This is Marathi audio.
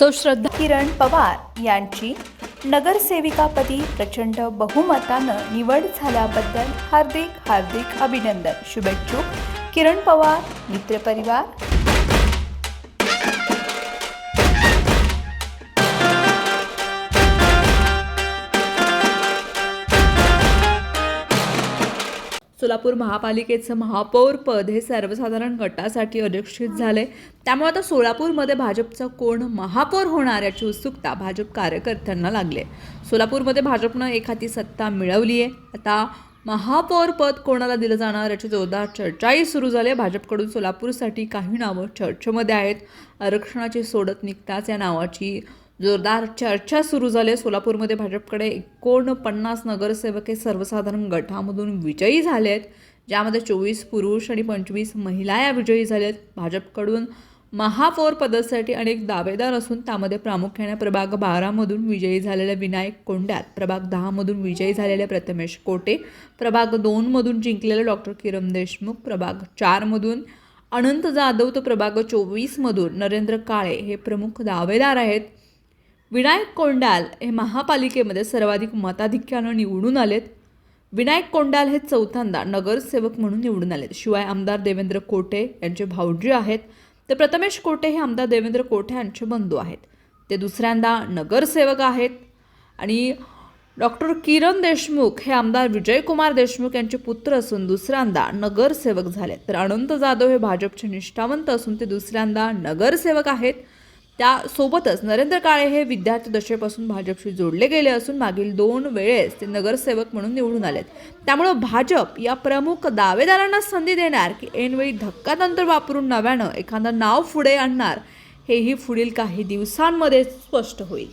सौ श्रद्धा किरण पवार यांची नगरसेविकापदी प्रचंड बहुमतानं निवड झाल्याबद्दल हार्दिक हार्दिक अभिनंदन. शुभेच्छुक किरण पवार मित्रपरिवार. सोलापूर महापालिकेचं महापौर पद हे सर्वसाधारण गटासाठी अनिश्चित झाले. त्यामुळे आता सोलापूरमध्ये भाजपचा कोण महापौर होणार याची उत्सुकता भाजप कार्यकर्त्यांना लागले. सोलापूरमध्ये भाजपनं एक हाती सत्ता मिळवली आहे. आता महापौर पद कोणाला दिलं जाणार याची जोरदार चर्चाही सुरू झाली आहे. भाजपकडून सोलापूरसाठी काही नावं चर्चेमध्ये आहेत. आरक्षणाची सोडत निघताच या नावाची जोरदार चर्चा सुरू झाली आहे. सोलापूरमध्ये भाजपकडे 49 नगरसेवक हे सर्वसाधारण गटामधून विजयी झाले आहेत, ज्यामध्ये 24 पुरुष आणि 25 महिला या विजयी झाल्या आहेत. भाजपकडून महापौर पदासाठी अनेक दावेदार असून त्यामध्ये प्रामुख्याने प्रभाग 12मधून विजयी झालेले विनायक कोंडाल, प्रभाग 10मधून विजयी झालेले प्रथमेश कोटे, प्रभाग 2मधून जिंकलेले डॉक्टर किरण देशमुख, प्रभाग 4मधून अनंत जाधव, तर प्रभाग 24मधून नरेंद्र काळे हे प्रमुख दावेदार आहेत. विनायक कोंडाल हे महापालिकेमध्ये सर्वाधिक मताधिक्यानं निवडून आलेत. विनायक कोंडाल हे चौथ्यांदा नगरसेवक म्हणून निवडून आलेत. शिवाय आमदार देवेंद्र कोठे यांचे भाऊजी आहेत. तर प्रथमेश कोटे हे आमदार देवेंद्र कोठे यांचे बंधू आहेत. ते दुसऱ्यांदा नगरसेवक आहेत. आणि डॉक्टर किरण देशमुख हे आमदार विजयकुमार देशमुख यांचे पुत्र असून दुसऱ्यांदा नगरसेवक झाले. तर अनंत जाधव हे भाजपचे निष्ठावंत असून ते दुसऱ्यांदा नगरसेवक आहेत. त्यासोबतच नरेंद्र काळे हे विद्यार्थी दशेपासून भाजपशी जोडले गेले असून मागील 2 वेळेस ते नगरसेवक म्हणून निवडून आलेत. त्यामुळं भाजप या प्रमुख दावेदारांना संधी देणार की ऐनवेळी धक्कातंत्र वापरून नव्यानं एखादं नाव पुढे आणणार, हेही पुढील काही दिवसांमध्ये स्पष्ट होईल.